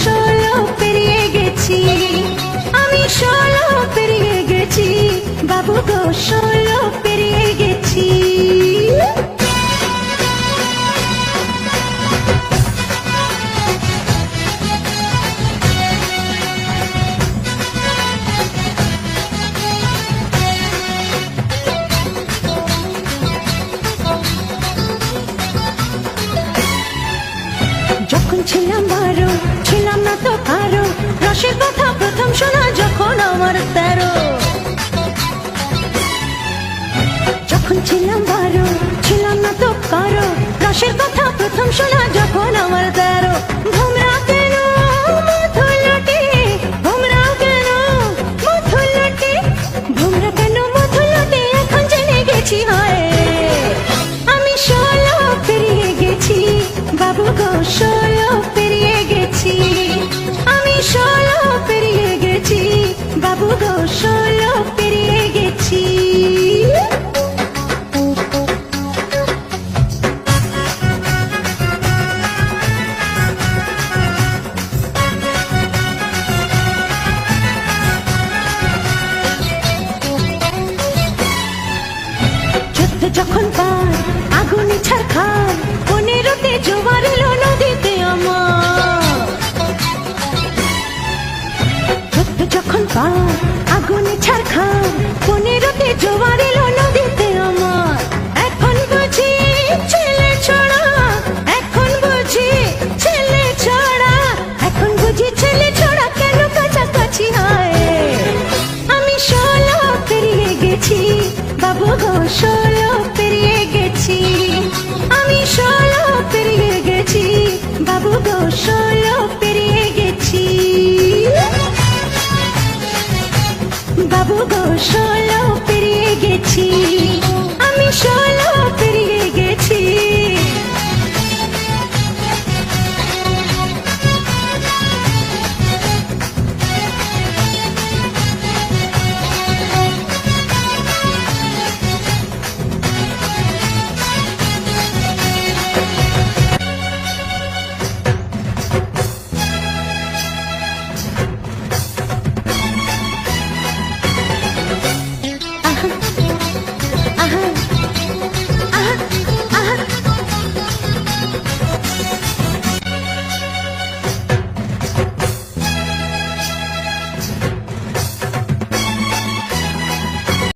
ষোলো পেরিয়ে গেছি, আমি ষোলো পেরিয়ে গেছি, বাবু গো ষোলো পেরিয়ে গেছি। যখন ছিলাম 12 ছিলাম না তো কারো, রসের কথা প্রথম শোনা যখন আমার 13। যখন ছিলাম 12 ছিলাম না তো কারো, রসের কথা প্রথম শোনা যখন আমার 13। ভোমরা কেন মধুলটে, ভোমরা কেন মধুলটে, ভোমরা কেন মধুলটে, এখন জেনে গেছি হয় আমি ষোলো পেরিয়ে গেছি, বাবু গো ষোলো পেরিয়ে গেছি, আমি ষোলো পেরিয়ে গেছি, বাবু গো ষোলো পেরিয়ে গেছি। যখন পার আগুনে ছারখার, 15তে জোয়ার এলো নদীতে আমার। যখন পার আগুনে ছারখার, 15তে জোয়ার এলো